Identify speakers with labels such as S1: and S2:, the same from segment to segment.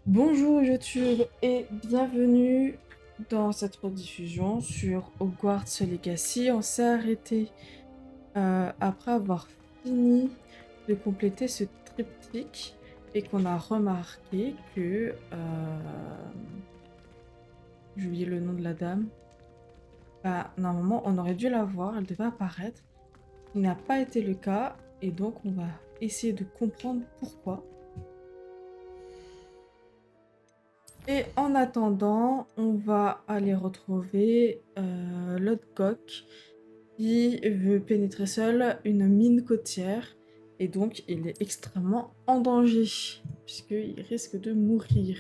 S1: Bonjour YouTube et bienvenue dans cette rediffusion sur Hogwarts Legacy. On s'est arrêté après avoir fini de compléter ce triptyque et qu'on a remarqué que... j'ai oublié le nom de la dame. Bah, normalement, on aurait dû la voir, elle devait apparaître. Ce qui n'a pas été le cas et donc on va essayer de comprendre pourquoi. Et en attendant, on va aller retrouver Lodgok qui veut pénétrer seul une mine côtière et donc il est extrêmement en danger puisqu'il risque de mourir.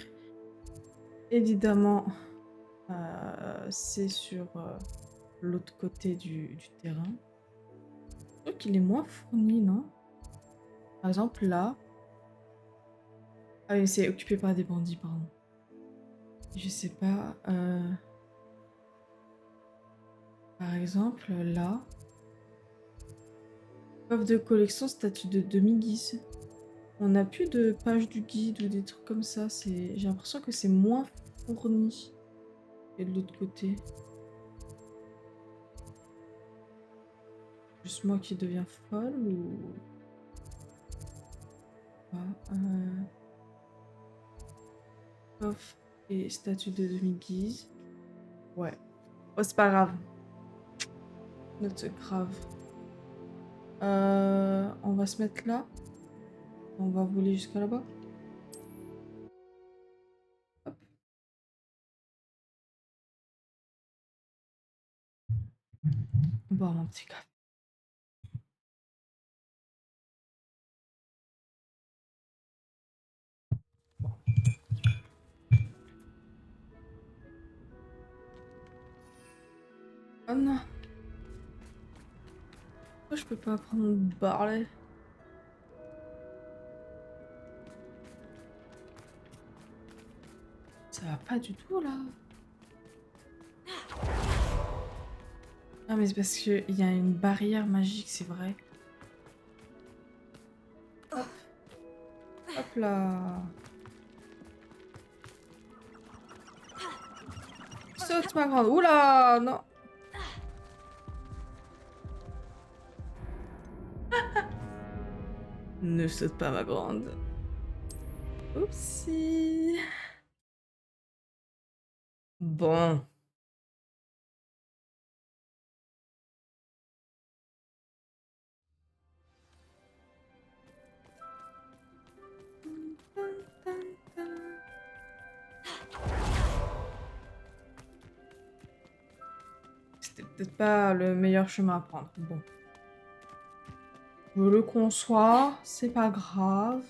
S1: Évidemment, c'est sur l'autre côté du terrain. Je trouve qu'il est moins fourni, non? Par exemple là. Ah oui, c'est occupé par des bandits, pardon. Je sais pas. Par exemple, là. Offre de collection, statut de demi-guise. On n'a plus de page du guide ou des trucs comme ça. J'ai l'impression que c'est moins fourni que de l'autre côté. Juste moi qui deviens folle ou... Ah, offre et statut de demi-guise. Ouais. Oh, c'est pas grave. Not grave. On va se mettre là. On va voler jusqu'à là-bas. Hop. Boire mon petit café. Oh non. Pourquoi je peux pas prendre mon barlet? Ça va pas du tout là. Ah mais c'est parce qu'il y a une barrière magique, c'est vrai. Hop. Hop là. Saute ma grande. Oula, non. Ne saute pas ma grande. Oupsie. Bon. C'était peut-être pas le meilleur chemin à prendre. Bon. Je le conçois, c'est pas grave.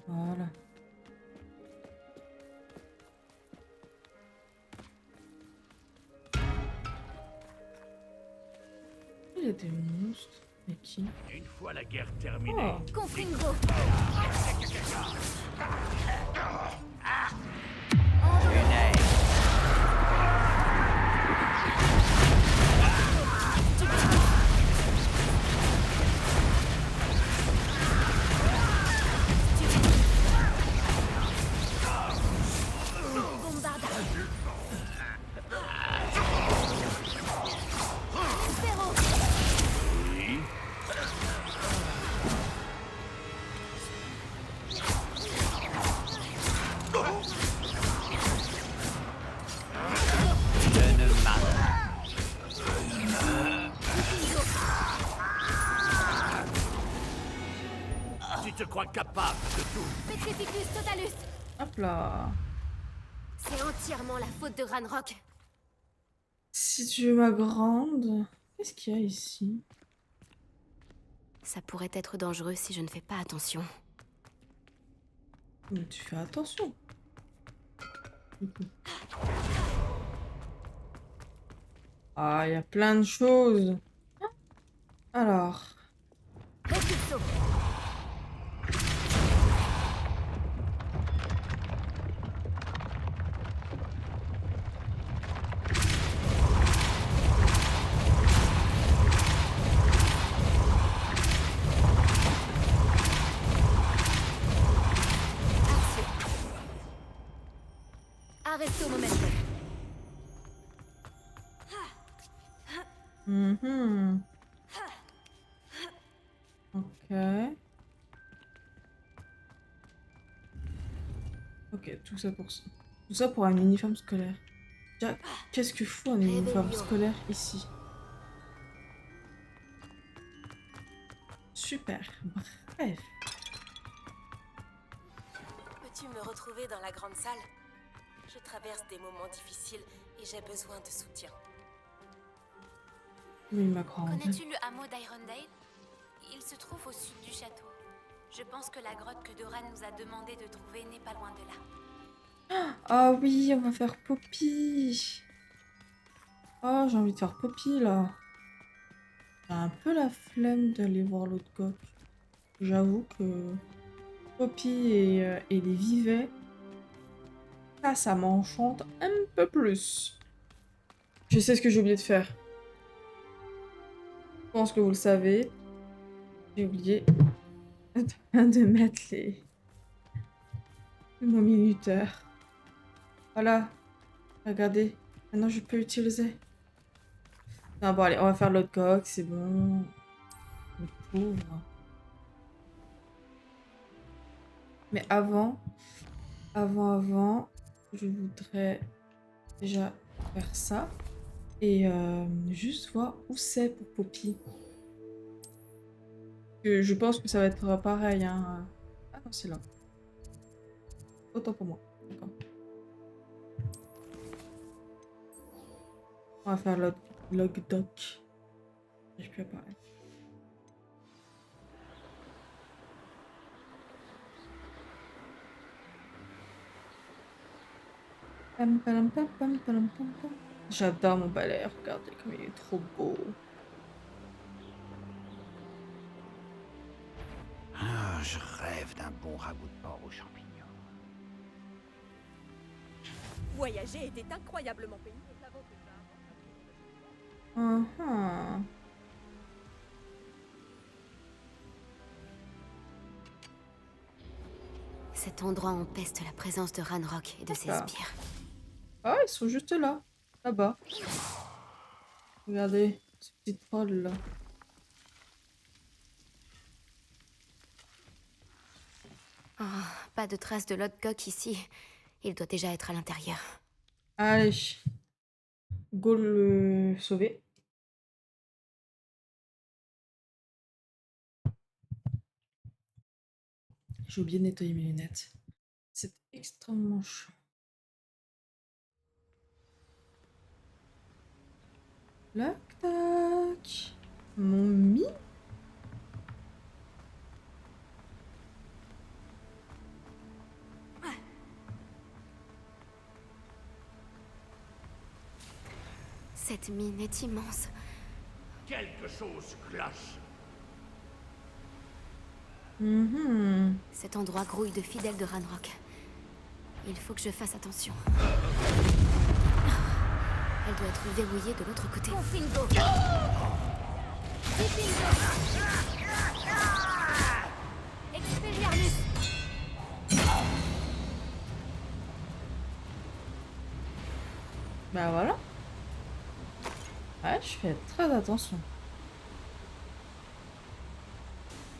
S1: Voilà. Il y a des monstres. Mais qui?
S2: Une fois la guerre terminée.
S1: Oh.
S3: Confringo. Bombarda. Zéro.
S2: Oui. Je ne marche. Tu te crois capable de tout?
S3: Petrificus totalus.
S1: Hop là.
S3: C'est entièrement la faute de Ranrock.
S1: Si tu es ma grande... Qu'est-ce qu'il y a ici?
S3: Ça pourrait être dangereux si je ne fais pas attention.
S1: Mais tu fais attention. Du coup. Ah, il y a plein de choses. Alors...
S3: Repulso. Arresto momentum.
S1: Mhm. Ok. Ok, tout ça pour un uniforme scolaire. Déjà, qu'est-ce que fout un uniforme
S3: Réveillon.
S1: scolaire ici? Super. Bref.
S4: Peux-tu me retrouver dans la grande salle? Je traverse des moments difficiles et j'ai besoin de soutien.
S1: Oui, ma grande.
S3: Connais-tu le hameau d'Irondale? Il se trouve au sud du château. Je pense que la grotte que Doran nous a demandé de trouver n'est pas loin de là.
S1: Ah oui, on va faire Poppy. Oh, j'ai envie de faire Poppy, là. J'ai un peu la flemme d'aller voir l'autre coq. J'avoue que Poppy et les vivets, ça m'enchante un peu plus. Je sais ce que j'ai oublié de faire. Je pense que vous le savez. J'ai oublié de mettre mon minuteur. Voilà. Regardez. Maintenant, je peux utiliser. Non, bon, allez, on va faire l'autre coq, c'est bon. Le pauvre. Mais avant, je voudrais déjà faire ça. Et juste voir où c'est pour Poppy. Je pense que ça va être pareil, hein. Ah non, c'est là. Autant pour moi. D'accord. On va faire log doc. J'arrive plus à parler. Pam, pam, pam, pam, pam, pam, pam. J'adore mon balai, regardez comme il est trop beau.
S2: Ah, je rêve d'un bon ragoût de porc aux champignons.
S4: Voyager était incroyablement pénible.
S1: Ah.
S3: Cet endroit empeste la présence de Ranrock et de ses
S1: D'accord.
S3: sbires.
S1: Ah, ils sont juste là. Là-bas. Regardez, ce petit troll là.
S3: Oh, pas de traces de Lodgok ici. Il doit déjà être à l'intérieur.
S1: Allez. Go le sauver. J'ai oublié de nettoyer mes lunettes. C'est extrêmement chaud. Tac, tac. Mon mi.
S3: Cette mine est immense.
S2: Quelque chose cloche.
S1: Mhm.
S3: Cet endroit grouille de fidèles de Ranrock. Il faut que je fasse attention. Elle doit être verrouillée de l'autre côté. Expelliarmus!
S1: Bah voilà. Ouais, je fais très attention.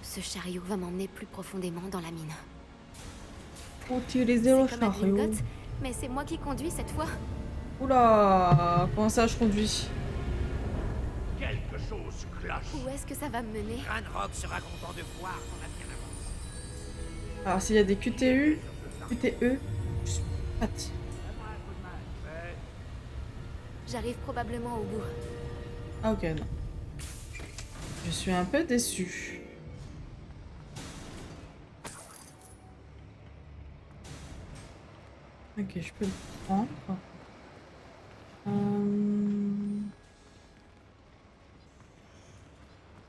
S3: Ce chariot va m'emmener plus profondément dans la mine.
S1: Utiliser le
S3: C'est comme à
S1: chariot.
S3: Gringotts, mais c'est moi qui conduis cette fois.
S1: Oula, comment ça je conduis?
S2: Quelque chose cloche.
S3: Où est-ce que ça va me mener?
S2: Ranrock sera content de voir qu'on a bien avancé.
S1: Alors s'il y a des QTE, je suis prête.
S3: J'arrive probablement au bout.
S1: Ah ok, non. Je suis un peu déçue. Ok, je peux le prendre.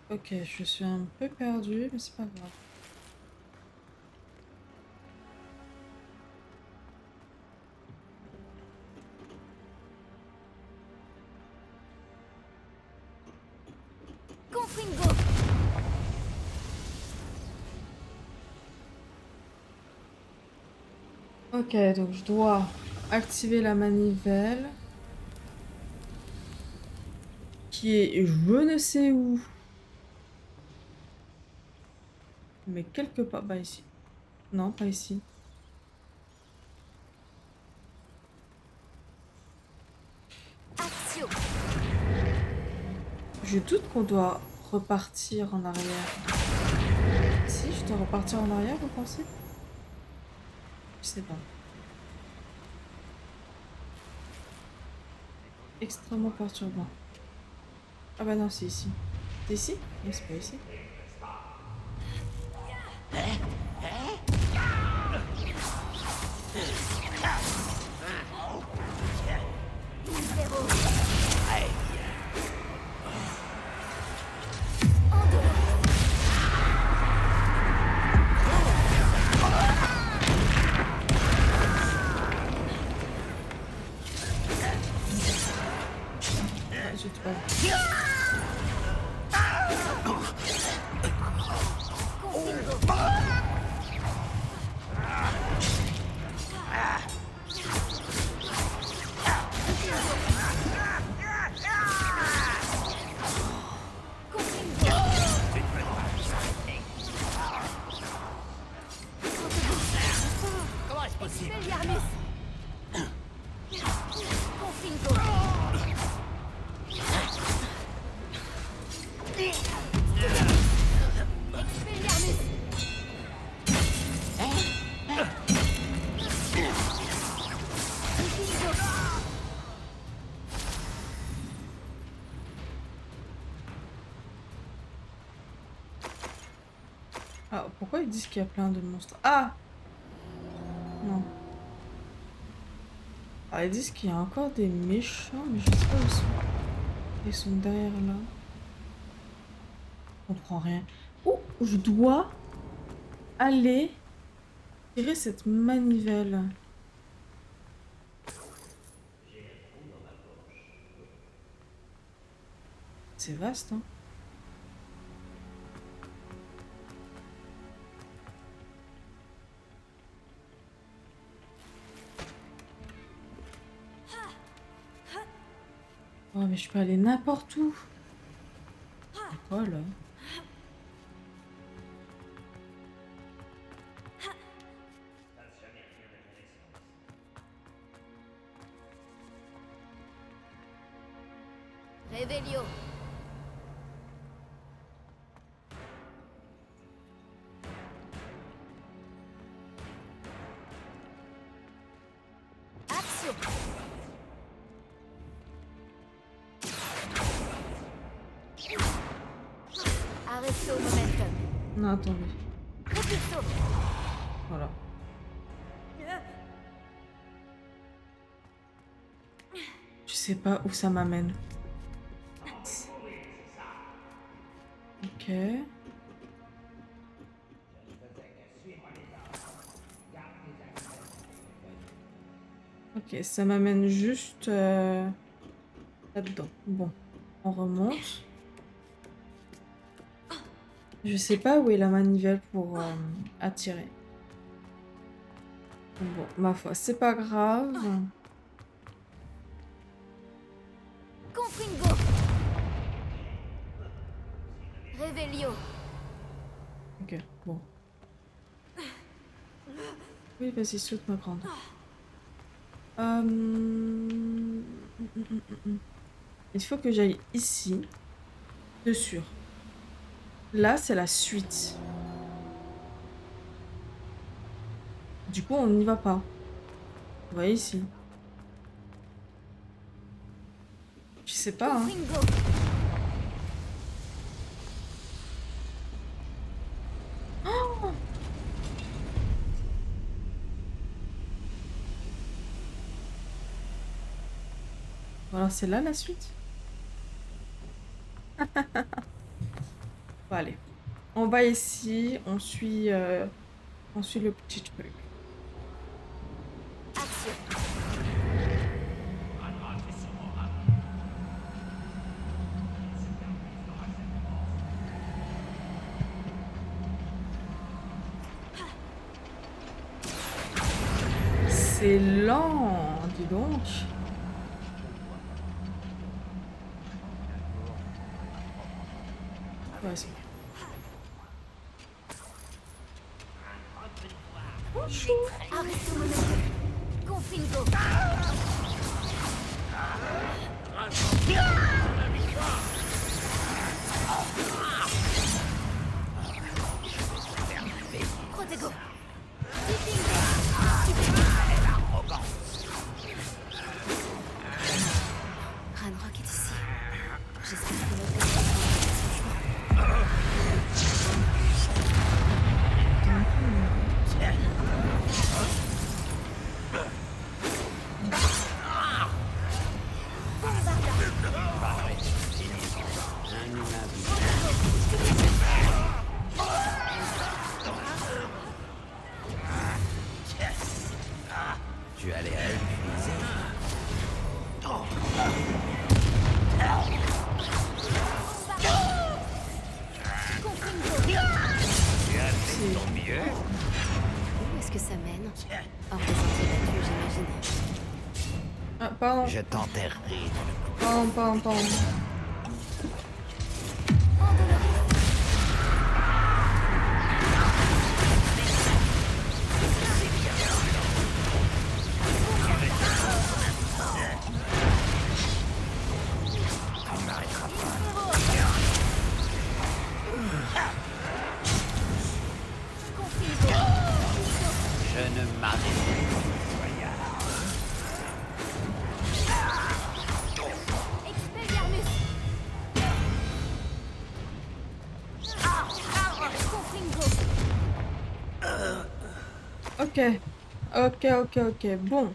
S1: Ok, je suis un peu perdue, mais c'est pas grave.
S3: Confringo!
S1: Ok, donc je dois activer la manivelle. Qui est je ne sais où. Mais quelque part. Bah ici. Non, pas ici.
S4: Action.
S1: Je doute qu'on doit repartir en arrière. Si, je dois repartir en arrière, vous pensez? Je sais pas. Extrêmement perturbant. Ah bah non, c'est ici. C'est ici? Mais c'est pas ici. Ah, j'ai pas.
S2: Comment est-ce possible?
S4: Expelliarmus. Confringo. Expelliarmus. Confringo.
S1: Ah, pourquoi ils disent qu'il y a plein de monstres? Ah! Non. Ah, ils disent qu'il y a encore des méchants, mais je sais pas où ils sont. Ils sont derrière là. Je comprends rien. Oh, je dois aller tirer cette manivelle. C'est vaste, hein? Oh, mais je peux aller n'importe où. C'est quoi, là?
S4: Revelio. Action. Arresto momentum.
S1: Non, attendez.
S4: Repulso.
S1: Voilà. Je sais pas où ça m'amène. Ok. Ok, ça m'amène juste là-dedans. Bon, on remonte. Je sais pas où est la manivelle pour attirer. Bon, ma foi, c'est pas grave.
S4: Confringo. Revelio.
S1: Ok, bon. Oui, vas-y, saute ma grande. Il faut que j'aille ici. De sûr. Là, c'est la suite. Du coup, on n'y va pas. On va ici. Je sais pas, hein.
S4: Confringo.
S1: Alors, c'est là la suite? Bon, allez. On va ici. On suit le petit truc.
S4: Action.
S1: c'est lent, dis donc. Ouais, c'est
S3: Arrête Confringo. Protego. Ranrock est ici. J'espère que notre gars va son chemin.
S2: Tu as l'air épuisé.
S3: Où est-ce que ça mène? Hors des sentiers battus, j'imagine.
S1: Ah, pardon.
S2: Je t'enterrerai.
S1: Pardon.
S2: Je ne m'arrêterai
S3: Expelliarmus.
S1: Ok. Bon.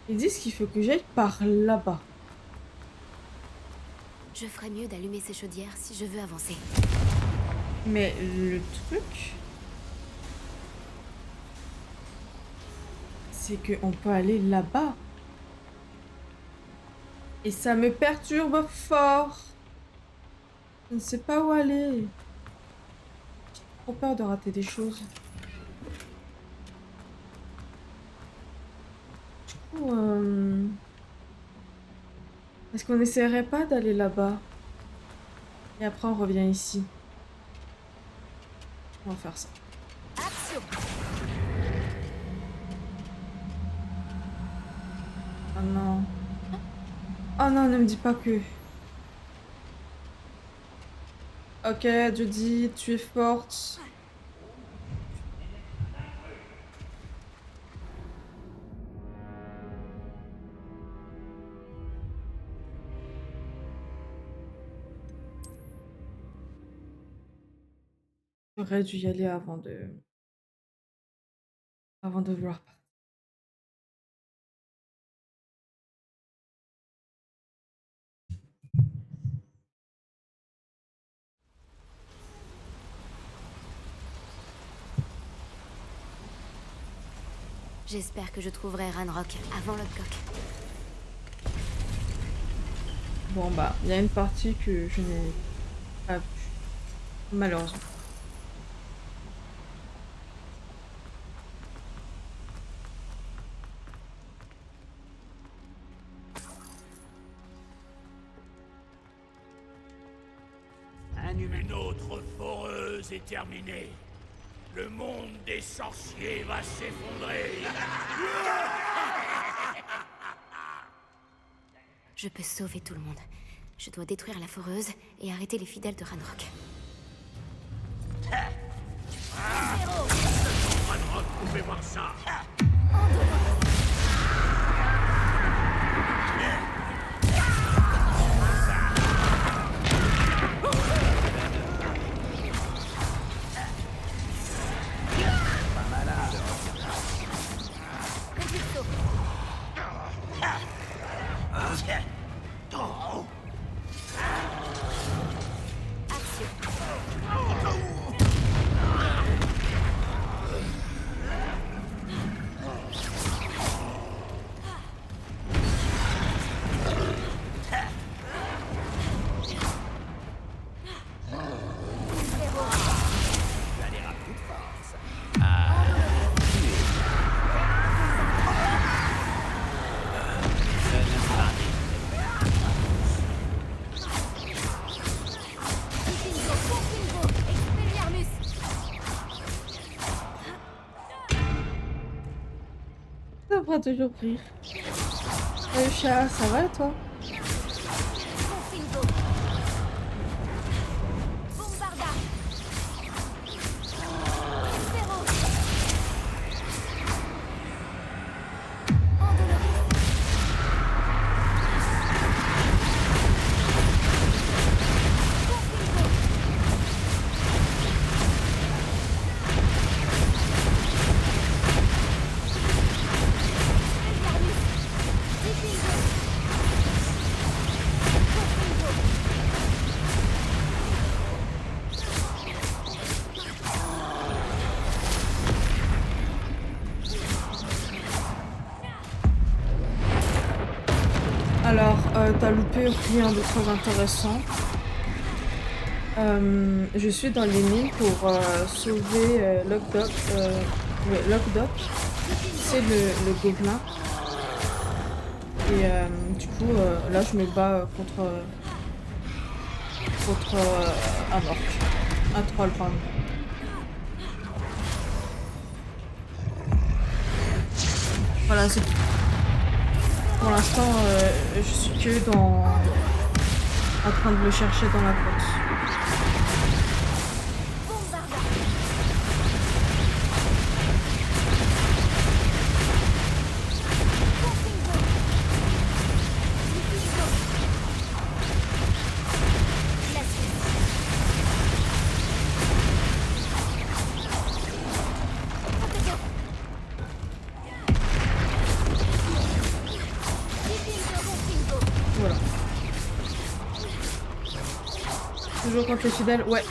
S1: Ils disent qu'il faut que j'aille par là-bas.
S3: Je ferais mieux d'allumer ces chaudières si je veux avancer.
S1: Mais le truc, c'est qu'on peut aller là-bas. Et ça me perturbe fort. Je ne sais pas où aller. J'ai trop peur de rater des choses. Du coup, est-ce qu'on n'essaierait pas d'aller là-bas? Et après on revient ici. On va faire ça.
S3: Action.
S1: Oh non. Oh non, ne me dis pas que... Ok, Jodie, tu es forte. J'aurais dû y aller avant de vouloir partir.
S3: J'espère que je trouverai Ranrock avant Lodgok.
S1: Bon bah, il y a une partie que je n'ai pas vue. Malheureusement.
S2: Une autre foreuse est terminée. Le monde des sorciers va s'effondrer.
S3: Je peux sauver tout le monde. Je dois détruire la foreuse et arrêter les fidèles de Ranrock.
S2: Ranrock pouvait voir ça.
S1: fera toujours rire. Chat, ça va toi?
S3: Confringo. Bombarda. Espero. Andoloris. Confringo. Elgarmus. Diffingo. Confringo.
S1: Alors, t'as loupé rien de très intéressant. Je suis dans les mines pour sauver Lockdock. Ouais, Lockdock, c'est le gobelin. Et du coup, là, je me bats contre un orc. Un troll, pardon. Voilà, c'est tout. Pour l'instant, je suis que en train de le chercher dans la grotte.
S3: Bombarda. Confringo. Diffingo. Glacius. Protego. Diffingo. Confringo.
S1: Voilà. Toujours contre les fidèles, ouais.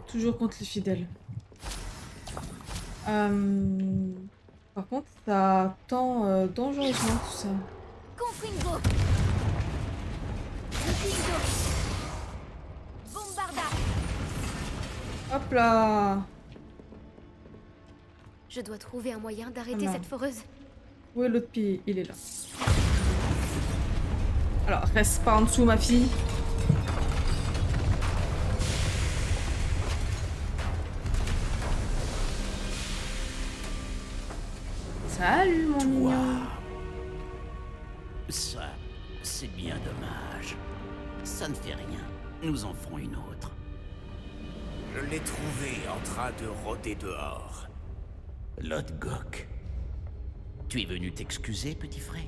S1: Toujours contre les fidèles. Par contre, ça tend dangereusement tout ça.
S3: Confringo. Diffingo. Bombarda.
S1: Hop là!
S3: Je dois trouver un moyen d'arrêter
S1: Ah,
S3: cette foreuse.
S1: Où est l'autre pied? Il est là. Alors, reste pas en dessous, ma fille. Salut, mon mignon.
S2: Ça, c'est bien dommage. Ça ne fait rien. Nous en ferons une autre. Je l'ai trouvé en train de rôder dehors. Lodgok. Tu es venu t'excuser, petit frère?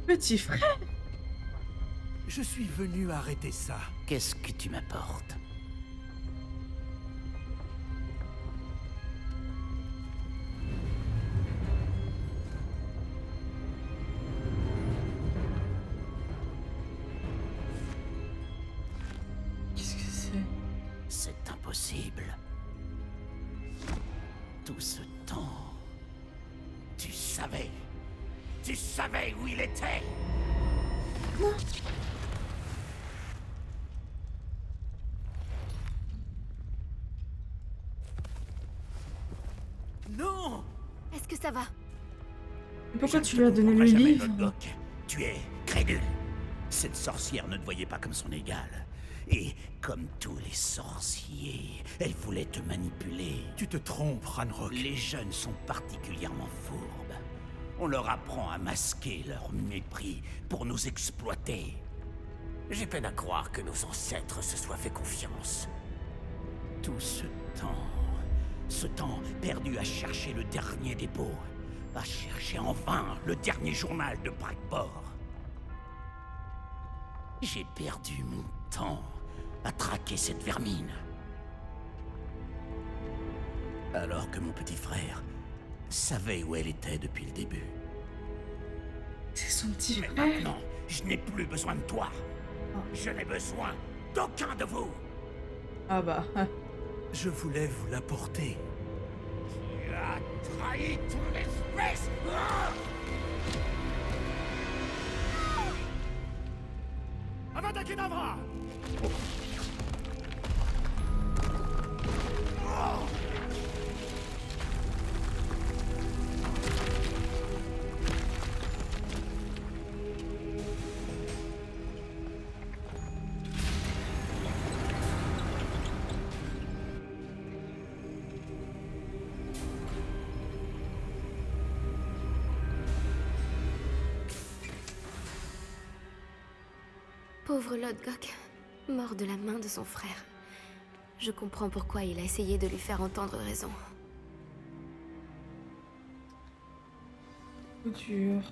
S1: Petit frère.
S5: Je suis venu arrêter ça.
S2: Qu'est-ce que tu m'apportes?
S1: Qu'est-ce que c'est?
S2: C'est impossible. Tout ce temps, tu savais. Tu savais où il était.
S5: Non!
S3: Est-ce que ça va?
S1: Pourquoi
S2: Je
S1: tu
S2: ne
S1: lui as
S2: te
S1: donné le
S2: comprendrai jamais,
S1: livre?
S2: Lodgok. Tu es crédule. Cette sorcière ne te voyait pas comme son égale. Et comme tous les sorciers, elle voulait te manipuler.
S5: Tu te trompes, Ranrock.
S2: Les jeunes sont particulièrement fourbes. On leur apprend à masquer leur mépris pour nous exploiter. J'ai peine à croire que nos ancêtres se soient fait confiance. Tout ce temps perdu à chercher le dernier dépôt, à chercher en vain le dernier journal de Brackport. J'ai perdu mon temps à traquer cette vermine. Alors que mon petit frère savait où elle était depuis le début.
S1: C'est son petit
S2: Mais
S1: frère.
S2: maintenant, je n'ai plus besoin de toi. Je n'ai besoin d'aucun de vous.
S1: Ah bah.
S5: Je voulais vous l'apporter.
S2: Tu as trahi ton espèce.
S5: Avada Kedavra!
S3: Pauvre Lodgok, mort de la main de son frère. Je comprends pourquoi il a essayé de lui faire entendre raison.
S1: Dur.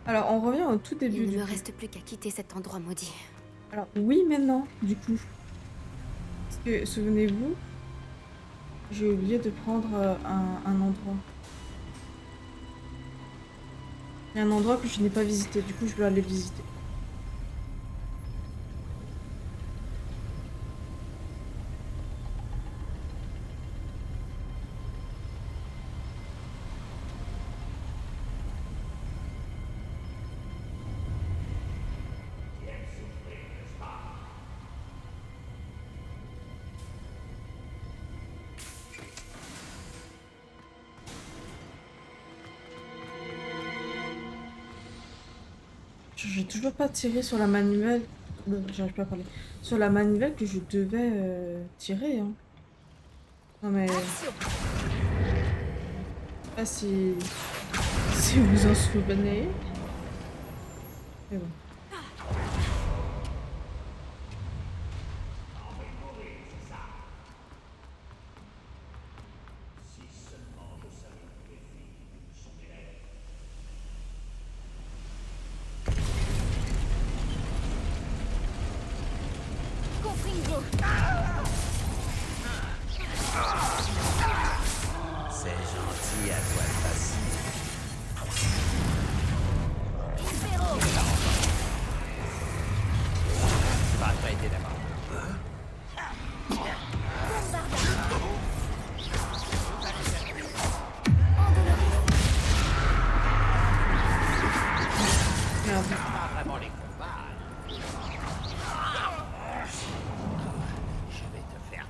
S1: Alors, on revient au tout début.
S3: Il ne me reste plus qu'à quitter cet endroit maudit.
S1: Alors, oui, mais non, du coup. Parce que, souvenez-vous, j'ai oublié de prendre un endroit. Il y a un endroit que je n'ai pas visité, du coup, je dois aller visiter. J'ai toujours pas tiré sur la manivelle. J'arrive pas à parler. Sur la manivelle que je devais tirer. Hein. Non mais. Je sais pas si vous en souvenez. Mais bon.
S2: C'est gentil à toi de passer. Tu vas arrêter d'abord.
S1: Merde.
S2: Pas vraiment les combats. Je vais te faire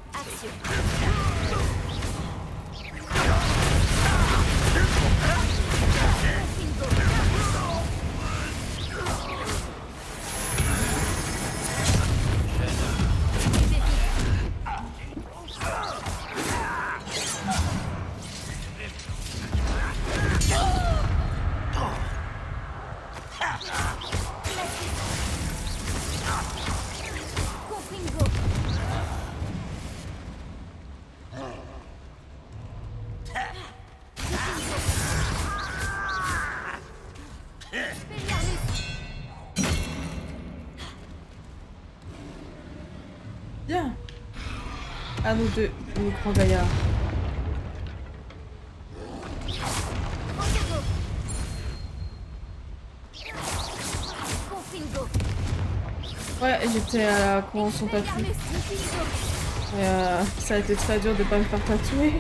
S1: Bien. À nous deux, nous grands gaillards. Ouais, j'étais à la convention tatou. Et ça a été très dur de pas me faire tatouer.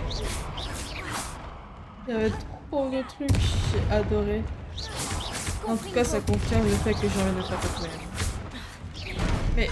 S1: Il y avait trop de trucs, j'ai adoré. En tout cas, ça confirme le fait que j'ai envie de me faire tatouer. Mais...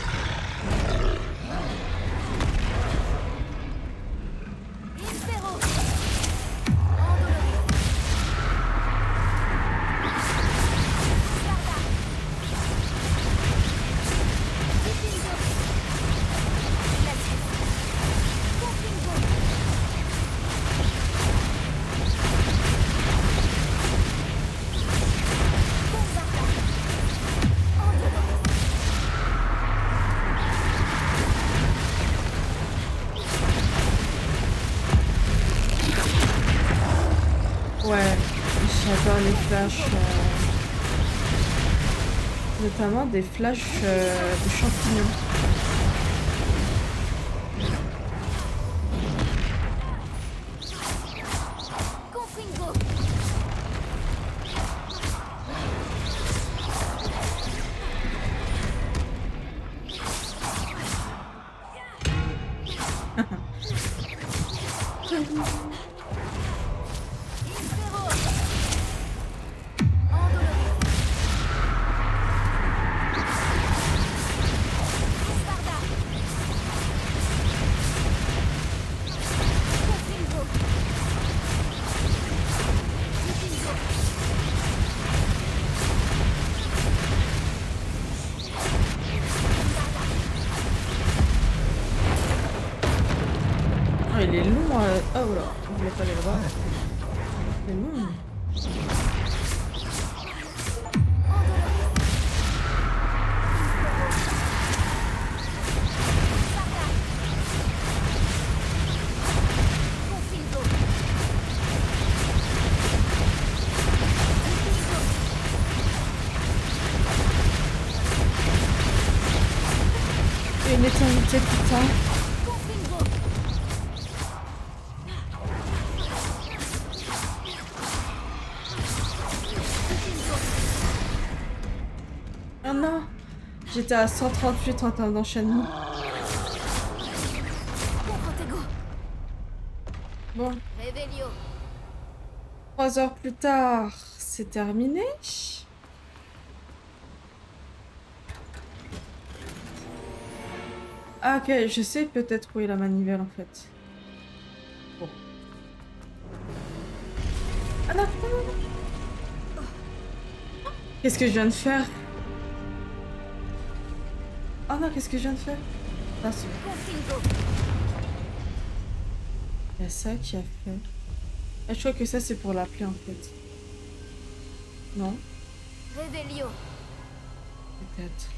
S1: Ouais, j'adore les flashs. Notamment des flashs de champignons. Il est long. Oh là, je voulais pas aller le voir. Il est long. les t'inviter, putain. Oh non! J'étais à 138 en termes d'enchaînement. Bon,
S4: Revelio.
S1: 3 heures plus tard, c'est terminé. Ah, ok, je sais peut-être où est la manivelle en fait. Bon. Ah non, non, non, non. Qu'est-ce que je viens de faire? Oh non, qu'est-ce que je viens de faire? Attention. Il y a ça qui a fait. Ah, je crois que ça c'est pour l'appeler en fait. Non?
S4: Revelio.
S1: Peut-être.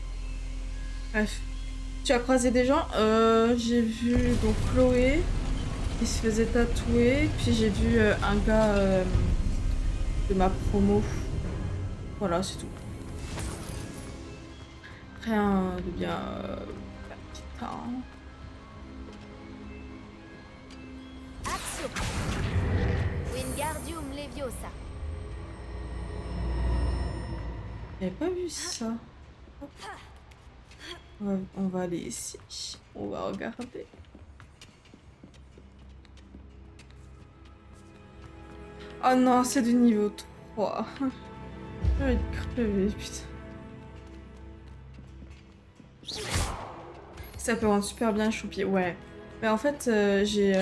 S1: Bref. Tu as croisé des gens? J'ai vu donc Chloé qui se faisait tatouer. Puis j'ai vu un gars de ma promo. Voilà, c'est tout. Rien de bien palpitant.
S4: Axio. Wingardium Leviosa.
S1: J'avais pas vu ça. Hop. On va aller ici. On va regarder. Oh non, c'est du niveau 3. J'ai envie de crever, putain. Ça peut rendre super bien choupier, ouais. Mais en fait, j'ai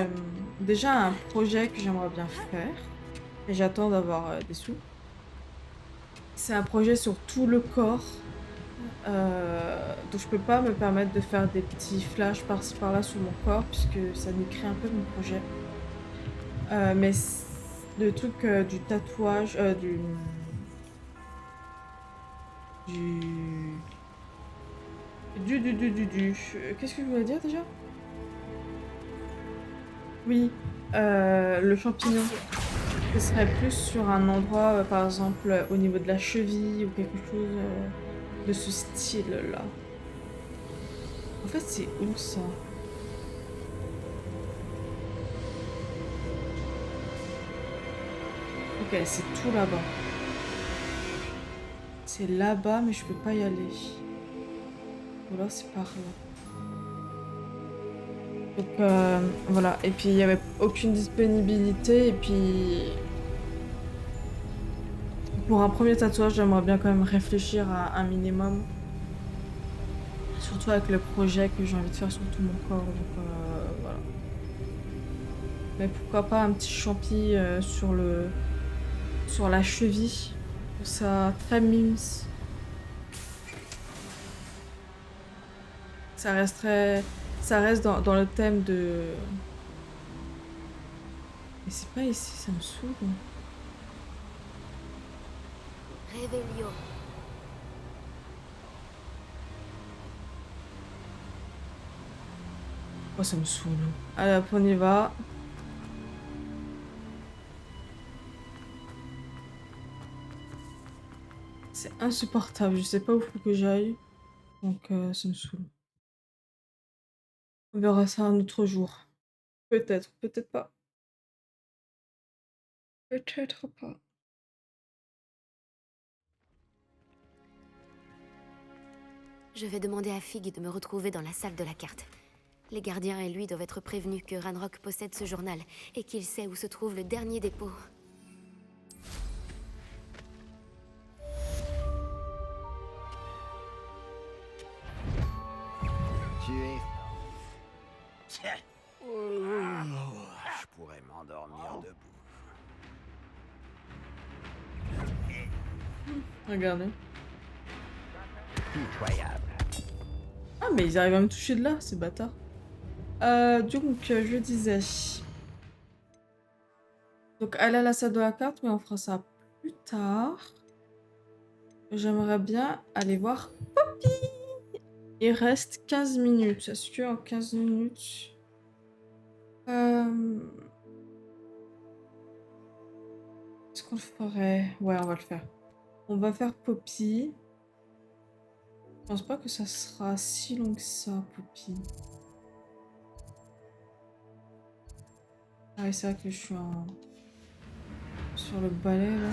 S1: déjà un projet que j'aimerais bien faire. Et j'attends d'avoir des sous. C'est un projet sur tout le corps. Donc je peux pas me permettre de faire des petits flashs par-ci par-là sur mon corps puisque ça nuirait un peu mon projet. Mais le truc du tatouage, du... Qu'est-ce que je voulais dire déjà? Oui, le champignon. Ce serait plus sur un endroit, par exemple, au niveau de la cheville ou quelque chose de ce style-là. En fait, c'est où ça? Ok, c'est tout là-bas. C'est là-bas, mais je peux pas y aller. Ou alors c'est par là. Donc voilà, et puis il y avait aucune disponibilité, et puis pour un premier tatouage, j'aimerais bien quand même réfléchir à un minimum. Surtout avec le projet que j'ai envie de faire sur tout mon corps, donc voilà. Mais pourquoi pas un petit champi sur la cheville. Je trouve ça très mimes. Ça reste dans le thème de... Mais c'est pas ici, ça me saoule.
S4: Revelio.
S1: Oh, ça me saoule. Allez, hop, on y va. C'est insupportable, je sais pas où faut que j'aille. Donc ça me saoule. On verra ça un autre jour. Peut-être, peut-être pas. Peut-être pas.
S4: Je vais demander à Fig de me retrouver dans la salle de la carte. Les gardiens et lui doivent être prévenus que Ranrock possède ce journal et qu'il sait où se trouve le dernier dépôt.
S2: Tu es... Tiens. Je pourrais m'endormir debout.
S1: Regardez.
S2: Incroyable.
S1: Ah, mais ils arrivent à me toucher de là, ces bâtards. Donc, je disais... Donc, aller à la salle de la carte, mais on fera ça plus tard. J'aimerais bien aller voir Poppy. Il reste 15 minutes. Est-ce que en 15 minutes... Est-ce qu'on le ferait? Ouais, on va le faire. On va faire Poppy. Je pense pas que ça sera si long que ça, Poppy. Ah, ouais, c'est vrai que je suis sur le balai là.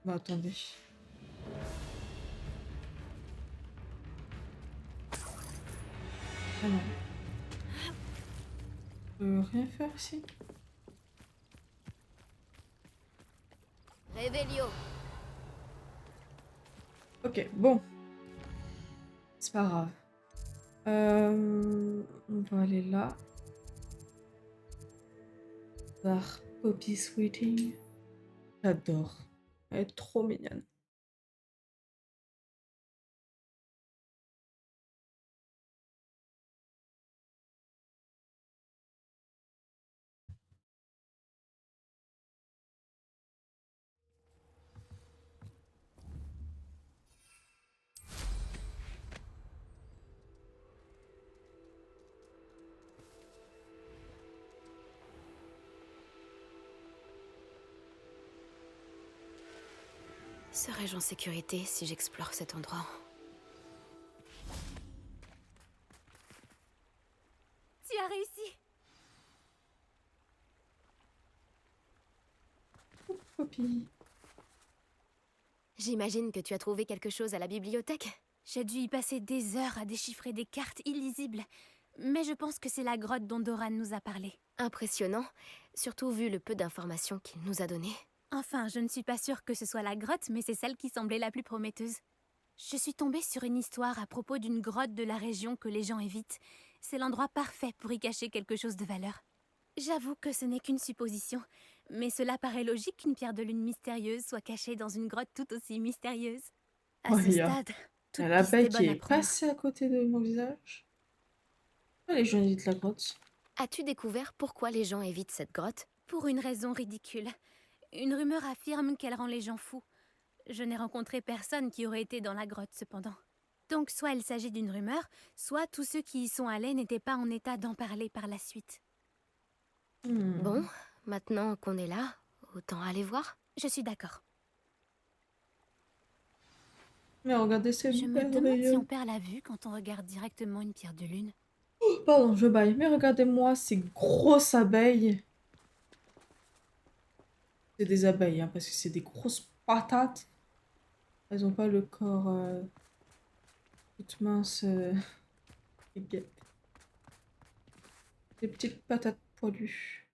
S1: Bah, attendez. Ah non. Je peux rien faire ici?
S4: Révélio.
S1: Ok, bon. C'est pas grave. On va aller là. Voir Poppy Sweeting. J'adore. Elle est trop mignonne.
S4: Serais-je en sécurité si j'explore cet endroit?
S3: Tu as réussi.
S1: Poppy.
S4: J'imagine que tu as trouvé quelque chose à la bibliothèque?
S3: J'ai dû y passer des heures à déchiffrer des cartes illisibles. Mais je pense que c'est la grotte dont Doran nous a parlé.
S4: Impressionnant, surtout vu le peu d'informations qu'il nous a données.
S3: Enfin, je ne suis pas sûre que ce soit la grotte, mais c'est celle qui semblait la plus prometteuse. Je suis tombée sur une histoire à propos d'une grotte de la région que les gens évitent. C'est l'endroit parfait pour y cacher quelque chose de valeur. J'avoue que ce n'est qu'une supposition, mais cela paraît logique qu'une pierre de lune mystérieuse soit cachée dans une grotte tout aussi mystérieuse. À
S1: Oh,
S3: ce
S1: il y a
S3: stade, toute piste
S1: l'abeille
S3: est
S1: qui
S3: bonne à
S1: est
S3: prendre.
S1: passée à côté de mon visage. Oh, les gens évitent la grotte.
S4: As-tu découvert pourquoi les gens évitent cette grotte?
S3: Pour une raison ridicule. Une rumeur affirme qu'elle rend les gens fous. Je n'ai rencontré personne qui aurait été dans la grotte, cependant. Donc soit il s'agit d'une rumeur, soit tous ceux qui y sont allés n'étaient pas en état d'en parler par la suite.
S4: Bon, maintenant qu'on est là, autant aller voir.
S3: Je suis d'accord.
S1: Mais regardez, c'est
S3: Je me demande si
S1: merveilleux.
S3: on perd la vue quand on regarde directement une pierre de lune.
S1: Pardon, je baille. Mais regardez-moi ces grosses abeilles. C'est des abeilles, hein, parce que c'est des grosses patates. Elles ont pas le corps toute mince. Et guêpes. Des petites patates poilues.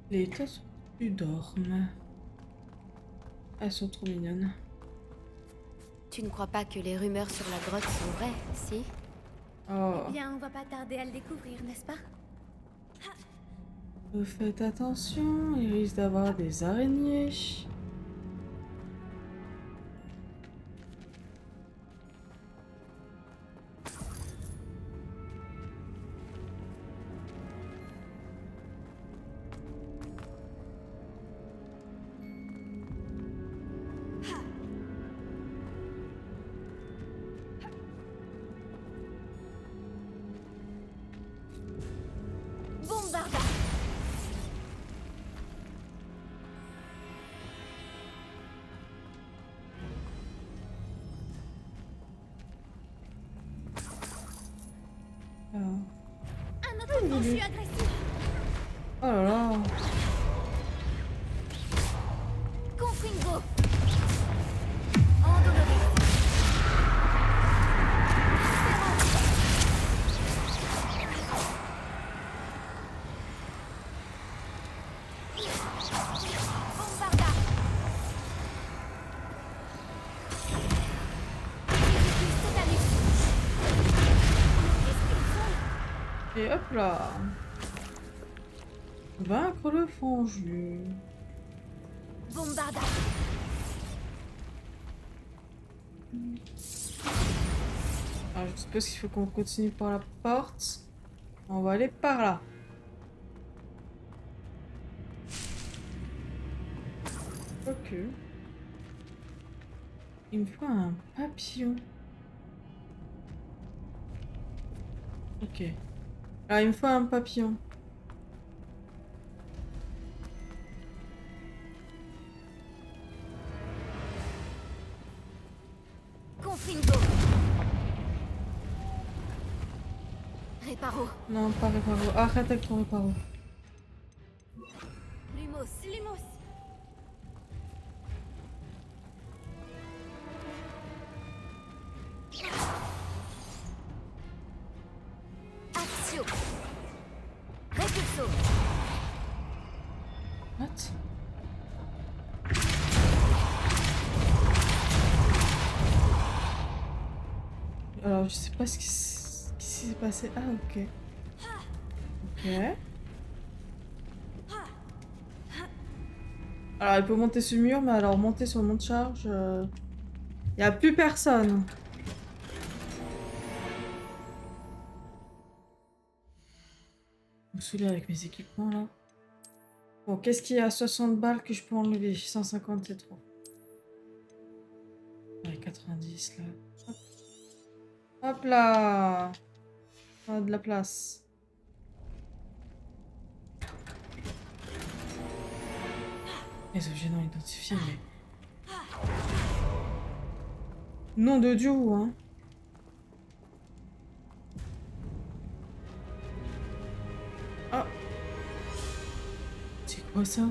S1: Les tasses tu dorment. Elles sont trop mignonnes.
S4: Tu ne crois pas que les rumeurs sur la grotte sont vraies, si?
S1: Oh,
S3: Eh bien, on va pas tarder à le découvrir, n'est-ce pas?
S1: faites attention, il risque d'avoir des araignées.
S3: Bombarda!
S1: Ah.
S3: Un autre confus agressif!
S1: Oh là là.
S3: Confringo! Endolori! Bombarda! Totalus! Qu'est-ce qu'ils font?
S1: Et hop là. Vaincre le fondu.
S3: Bombarda!
S1: Alors, je suppose qu'il faut qu'on continue par la porte. On va aller par là. que... Il me faut un papillon. Ok. Alors, il me faut un papillon.
S4: Confringo. Réparo.
S1: Non, pas réparo. Arrête avec ton réparo.
S4: Lumos. Lumos. Accio. Repulso.
S1: What? Alors, je sais pas ce qui s'est passé. Ah, ok. Ok. Alors, il peut monter sur le mur, mais alors monter sur le mont de charge... Il n'y a plus personne. Je me saouler avec mes équipements, là. Bon, qu'est-ce qu'il y a à 60 balles que je peux enlever? 150, c'est trop. Ouais, 90, là. Hop, hop là. On a de la place. Les objets non identifiés, mais... Nom de Dieu, hein. Ah. C'est quoi ça?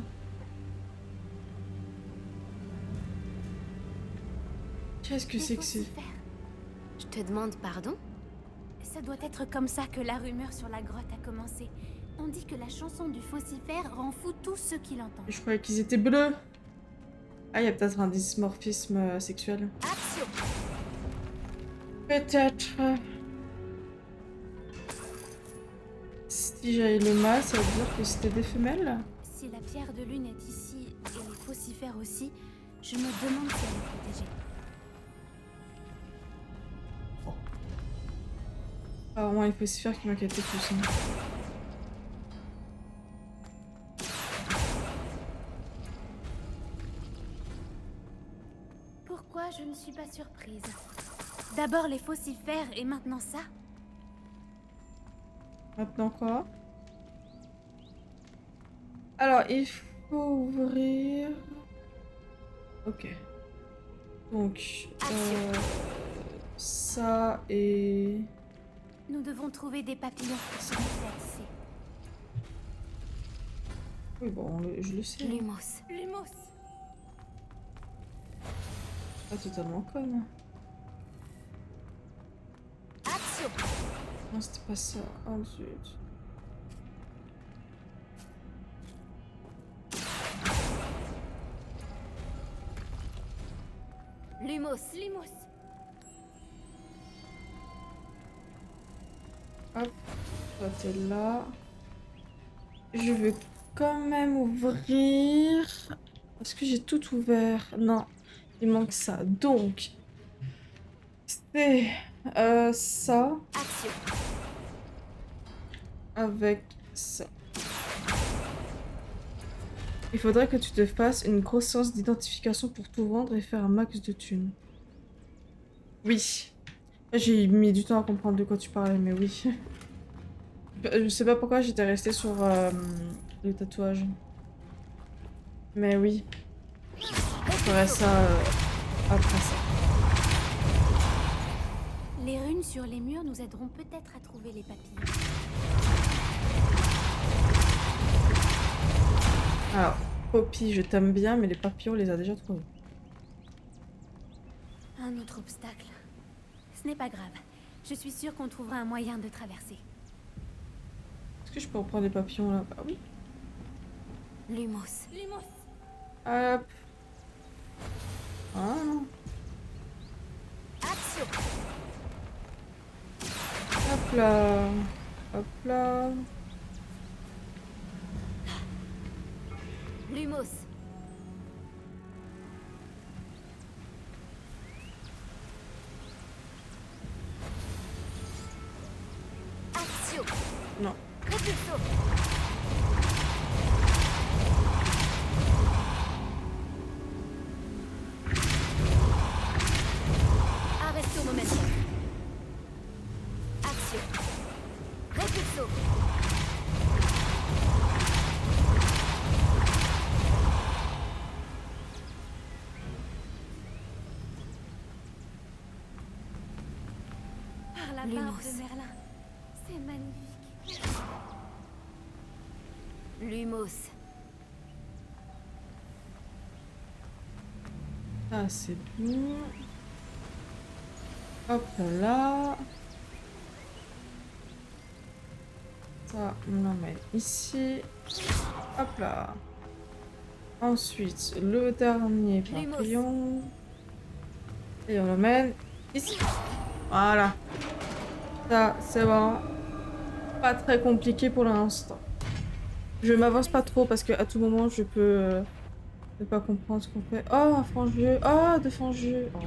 S1: Qu'est-ce que c'est que c'est?
S4: Je te demande pardon?
S3: Ça doit être comme ça que la rumeur sur la grotte a commencé. On dit que la chanson du faucifère rend fou tous ceux qui l'entendent.
S1: Je croyais qu'ils étaient bleus. Ah, il y a peut-être un dysmorphisme sexuel.
S4: Action.
S1: Peut-être. Si j'avais le mât, ça veut dire que c'était des femelles?
S3: Si la pierre de lune est ici, et les faucifères aussi, je me demande si elle est protégée.
S1: Ah, au moins, il faut se faire qui m'inquiétait plus. Hein.
S3: Pourquoi je ne suis pas surprise? D'abord les faucifères et maintenant ça?
S1: Maintenant quoi? Alors, il faut ouvrir... Ok. Donc, ça et...
S3: Nous devons trouver des papillons pour se laisser accès.
S1: Oui, bon, je le sais.
S4: Lumos.
S3: Lumos.
S1: Pas totalement conne.
S4: Action.
S1: Non, c'était pas ça. Oh, zut.
S4: Lumos. Lumos.
S1: Hop, toi t'es là. Je vais quand même ouvrir. Est-ce que j'ai tout ouvert? Non, il manque ça. Donc, c'est ça
S4: Action.
S1: avec ça. Il faudrait que tu te fasses une grosse séance d'identification pour tout vendre et faire un max de thunes. Oui. J'ai mis du temps à comprendre de quoi tu parlais, mais oui. Je sais pas pourquoi j'étais restée sur le tatouage. Mais oui. Je ferai ça après ça.
S3: Les runes sur les murs nous aideront peut-être à trouver les papillons.
S1: Alors, Poppy, je t'aime bien, mais les papillons, on les a déjà trouvés.
S3: Un autre obstacle. Ce n'est pas grave. Je suis sûre qu'on trouvera un moyen de traverser.
S1: Est-ce que je peux reprendre des papillons là? Bah oui.
S4: Lumos.
S3: Lumos.
S1: Hop. Ah non.
S4: Action.
S1: Hop là. Hop là.
S4: Lumos. Action.
S1: Non.
S4: Repulso.
S3: la
S4: Lumos.
S3: barbe de Merlin. C'est magnifique.
S4: Lumos.
S1: Ça, c'est bon. Hop là. Ça, on l'emmène ici. Hop là. Ensuite, le dernier papillon. Et on l'emmène ici. Voilà. Ça, c'est bon. Pas très compliqué pour l'instant. Je m'avance pas trop parce qu'à tout moment, je peux ne pas comprendre ce qu'on fait. Oh, un franc-jeu. Oh, deux francs-jeux. Oh.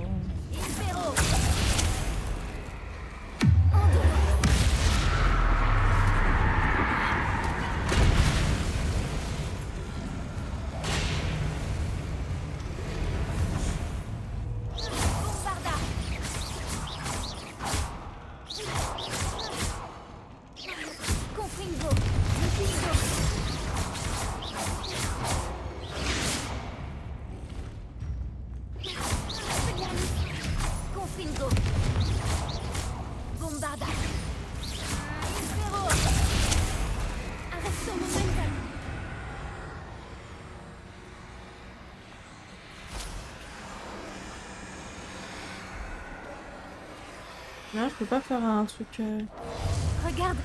S1: Non, je peux pas faire un truc...
S3: Regarde,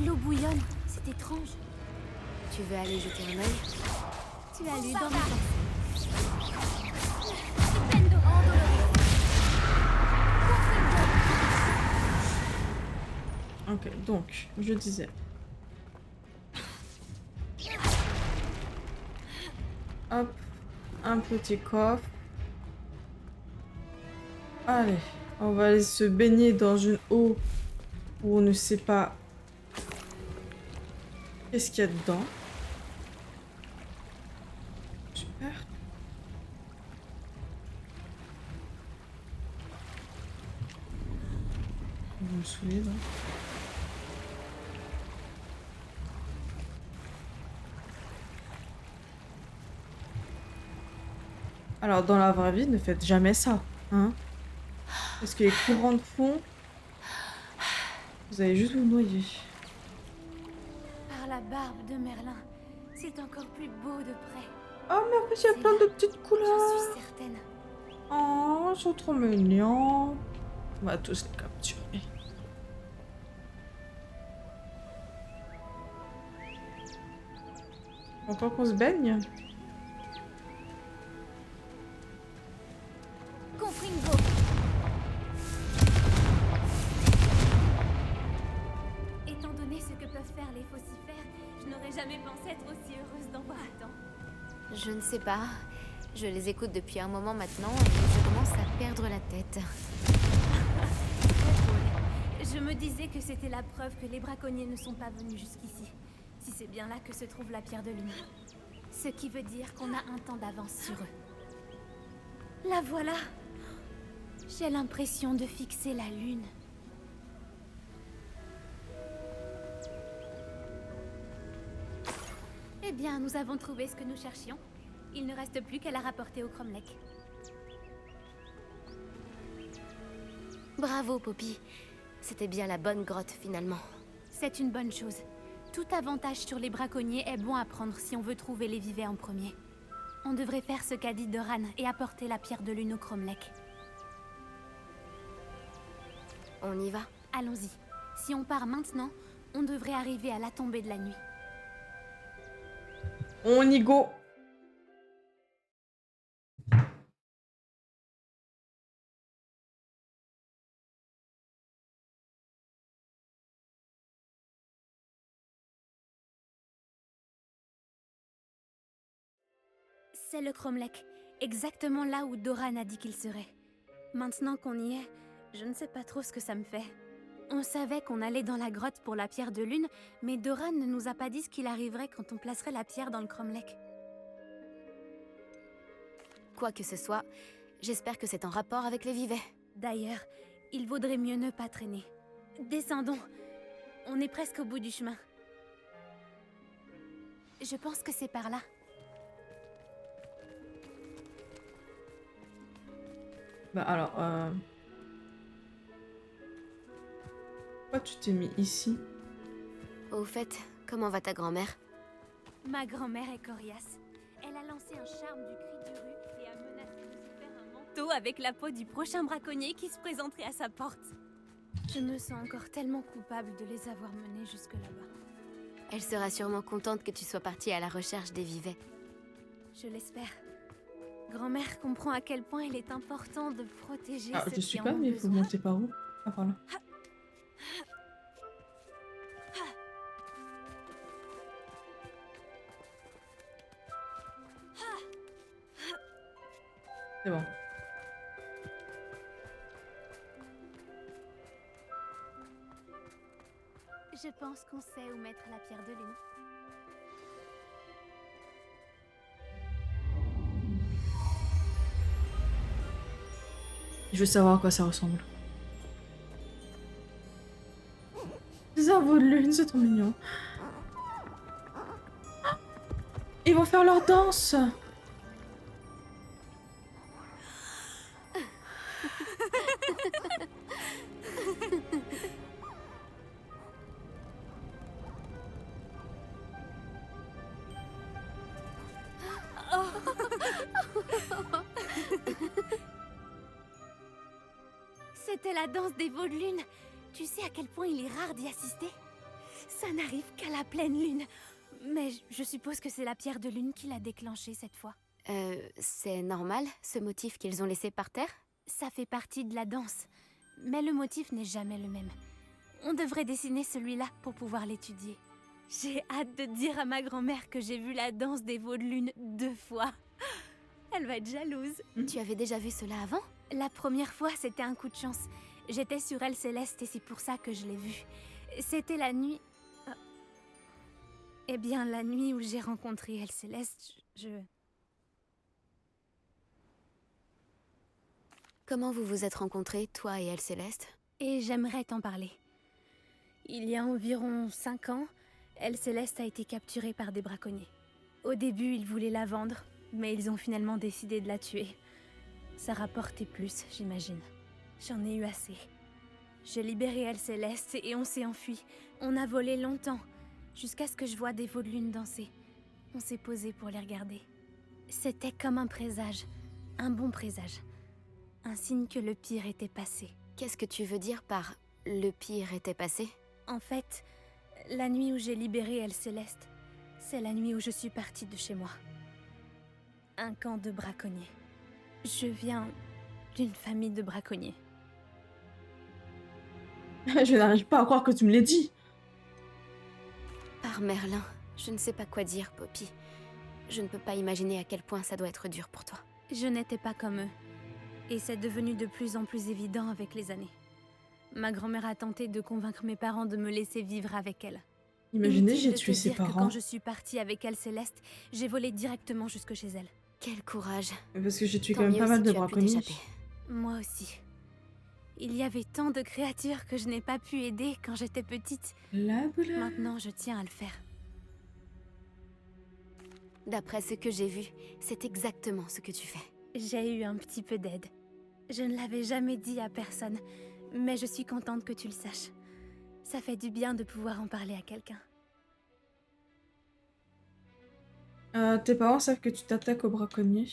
S3: l'eau bouillonne. C'est étrange.
S4: Tu veux aller jeter un œil?
S3: Tu as lu dans mes pensées.
S1: Ok, donc, je disais... Hop, un petit coffre. Allez, on va aller se baigner dans une eau où on ne sait pas qu'est-ce qu'il y a dedans. Super. On va me saouler là. Alors, dans la vraie vie, ne faites jamais ça, hein? Parce que les courants de fond, vous allez juste vous noyer.
S3: Par la barbe de Merlin, c'est encore plus beau de près.
S1: Oh, mais en plus, il y a plein de petites
S3: J'en
S1: couleurs.
S3: suis certaine.
S1: Oh, ils sont trop mignons. On va tous les capturer. Content qu'on se baigne?
S3: Confringo. Étant donné ce que peuvent faire les faucifères, je n'aurais jamais pensé être aussi heureuse d'en voir autant.
S4: Je ne sais pas. Je les écoute depuis un moment maintenant et je commence à perdre la tête.
S3: Très drôle. Je me disais que c'était la preuve que les braconniers ne sont pas venus jusqu'ici. Si c'est bien là que se trouve la pierre de lune. Ce qui veut dire qu'on a un temps d'avance sur eux. La voilà. J'ai l'impression de fixer la lune. Eh bien, nous avons trouvé ce que nous cherchions. Il ne reste plus qu'à la rapporter au Cromlech.
S4: Bravo, Poppy. C'était bien la bonne grotte, finalement.
S3: C'est une bonne chose. Tout avantage sur les braconniers est bon à prendre si on veut trouver les vivets en premier. On devrait faire ce qu'a dit Doran et apporter la pierre de lune au Cromlech.
S4: On y va?
S3: Allons-y. Si on part maintenant, on devrait arriver à la tombée de la nuit.
S1: On y go.
S3: C'est le Cromlech, exactement là où Doran a dit qu'il serait. Maintenant qu'on y est, je ne sais pas trop ce que ça me fait. On savait qu'on allait dans la grotte pour la pierre de lune, mais Doran ne nous a pas dit ce qu'il arriverait quand on placerait la pierre dans le Cromlech.
S4: Quoi que ce soit, j'espère que c'est en rapport avec les vivets.
S3: D'ailleurs, il vaudrait mieux ne pas traîner. Descendons. On est presque au bout du chemin. Je pense que c'est par là.
S1: Bah alors, Pourquoi tu t'es mis ici?
S4: Au fait, comment va ta grand-mère?
S3: Ma grand-mère est coriace. Elle a lancé un charme du cri de rue et a menacé de se faire un manteau avec la peau du prochain braconnier qui se présenterait à sa porte. Je me sens encore tellement coupable de les avoir menés jusque là-bas.
S4: Elle sera sûrement contente que tu sois partie à la recherche des vivets.
S3: Je l'espère. Grand-mère comprend à quel point il est important de protéger
S1: Ah,
S3: ceux
S1: je suis
S3: qui en
S1: pas,
S3: ont
S1: mais il faut
S3: besoin.
S1: monter par où? Ah, par là. C'est bon.
S3: Je pense qu'on sait où mettre la pierre de lune.
S1: Je veux savoir à quoi ça ressemble. Des cerveaux de lune, c'est trop mignon. Ils vont faire leur danse.
S3: C'était la danse des veaux de lune. Tu sais à quel point il est rare d'y assister? Ça n'arrive qu'à la pleine lune. Mais je suppose que c'est la pierre de lune qui l'a déclenchée cette fois.
S4: C'est normal, ce motif qu'ils ont laissé par terre?
S3: Ça fait partie de la danse. Mais le motif n'est jamais le même. On devrait dessiner celui-là pour pouvoir l'étudier. J'ai hâte de dire à ma grand-mère que j'ai vu la danse des veaux de lune 2 fois. Elle va être jalouse.
S4: Tu avais déjà vu cela avant?
S3: La première fois, c'était un coup de chance. J'étais sur Elle Céleste et c'est pour ça que je l'ai vue. C'était la nuit... Eh bien, la nuit où j'ai rencontré Elle Céleste,
S4: Comment vous vous êtes rencontrés, toi et Elle Céleste?
S3: Et j'aimerais t'en parler. Il y a environ 5 ans, Elle Céleste a été capturée par des braconniers. Au début, ils voulaient la vendre, mais ils ont finalement décidé de la tuer. Ça rapportait plus, j'imagine. J'en ai eu assez. J'ai libéré Elle Céleste et on s'est enfui. On a volé longtemps, jusqu'à ce que je voie des veaux de lune danser. On s'est posé pour les regarder. C'était comme un présage, un bon présage. Un signe que le pire était passé.
S4: Qu'est-ce que tu veux dire par « le pire était passé » ?
S3: En fait, la nuit où j'ai libéré Elle Céleste, c'est la nuit où je suis partie de chez moi. Un camp de braconniers. Je viens d'une famille de braconniers.
S1: Je n'arrive pas à croire que tu me l'aies dit.
S4: Par Merlin, je ne sais pas quoi dire, Poppy. Je ne peux pas imaginer à quel point ça doit être dur pour toi.
S3: Je n'étais pas comme eux. Et c'est devenu de plus en plus évident avec les années. Ma grand-mère a tenté de convaincre mes parents de me laisser vivre avec elle.
S1: Imaginez,
S3: Inutile
S1: j'ai
S3: de
S1: tué
S3: te
S1: ses
S3: dire que
S1: parents.
S3: quand je suis partie avec Elle Céleste, j'ai volé directement jusque chez elle.
S4: Quel courage.
S1: Parce que j'ai tué
S4: Tant
S1: quand même
S4: mieux
S1: pas mal
S4: si
S1: de
S4: tu as pu
S1: braconniers.
S4: t'échapper.
S3: Moi aussi. Il y avait tant de créatures que je n'ai pas pu aider quand j'étais petite.
S1: La boule.
S3: Maintenant, je tiens à le faire.
S4: D'après ce que j'ai vu, c'est exactement ce que tu fais.
S3: J'ai eu un petit peu d'aide. Je ne l'avais jamais dit à personne, mais je suis contente que tu le saches. Ça fait du bien de pouvoir en parler à quelqu'un.
S1: Tes parents savent que tu t'attaques aux braconniers.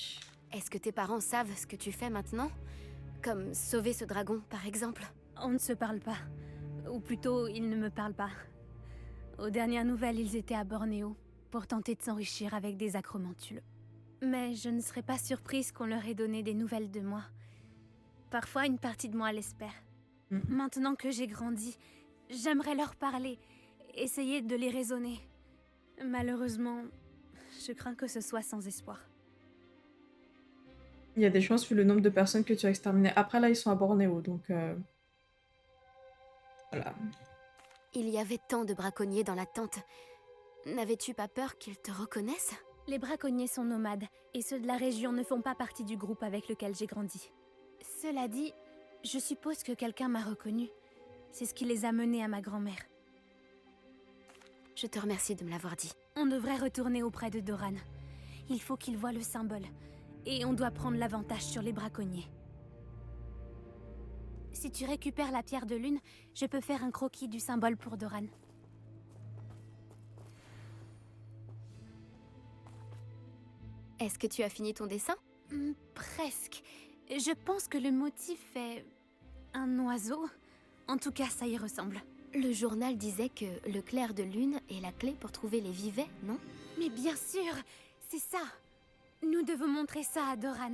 S4: Est-ce que tes parents savent ce que tu fais maintenant? Comme sauver ce dragon, par exemple?
S3: On ne se parle pas. Ou plutôt, ils ne me parlent pas. Aux dernières nouvelles, ils étaient à Bornéo pour tenter de s'enrichir avec des acromantules. Mais je ne serais pas surprise qu'on leur ait donné des nouvelles de moi. Parfois, une partie de moi l'espère. Maintenant que j'ai grandi, j'aimerais leur parler, essayer de les raisonner. Malheureusement, je crains que ce soit sans espoir.
S1: Il y a des chances vu le nombre de personnes que tu as exterminées. Après là, ils sont à Bornéo, donc... Voilà.
S4: Il y avait tant de braconniers dans la tente. N'avais-tu pas peur qu'ils te reconnaissent?
S3: Les braconniers sont nomades, et ceux de la région ne font pas partie du groupe avec lequel j'ai grandi. Cela dit, je suppose que quelqu'un m'a reconnue. C'est ce qui les a menés à ma grand-mère.
S4: Je te remercie de me l'avoir dit.
S3: On devrait retourner auprès de Doran. Il faut qu'il voie le symbole. Et on doit prendre l'avantage sur les braconniers. Si tu récupères la pierre de lune, je peux faire un croquis du symbole pour Doran.
S4: Est-ce que tu as fini ton dessin?
S3: Presque. Je pense que le motif est... un oiseau. En tout cas, ça y ressemble.
S4: Le journal disait que le clair de lune est la clé pour trouver les vivets, non?
S3: Mais bien sûr, c'est ça. Nous devons montrer ça à Doran,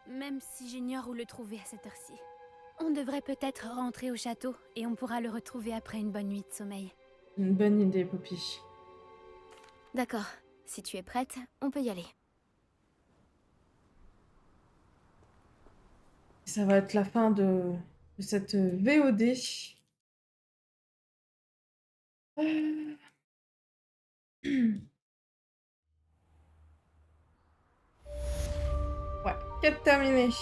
S3: même si j'ignore où le trouver à cette heure-ci. On devrait peut-être rentrer au château et on pourra le retrouver après une bonne nuit de sommeil.
S1: Une bonne idée, Poppy.
S4: D'accord. Si tu es prête, on peut y aller.
S1: Ça va être la fin de cette VOD. Ouais, quête terminée.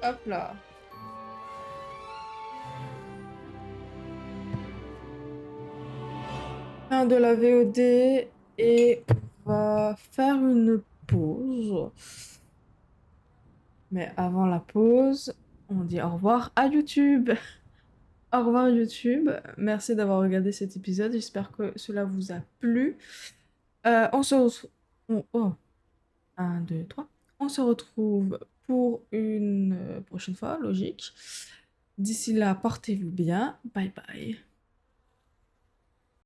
S1: Hop là. Fin de la VOD et on va faire une pause. Mais avant la pause, on dit au revoir à YouTube. Au revoir YouTube. Merci d'avoir regardé cet épisode. J'espère que cela vous a plu. On se retrouve... Oh. 1, 2, 3. On se retrouve pour une prochaine fois, logique. D'ici là, portez-vous bien. Bye bye.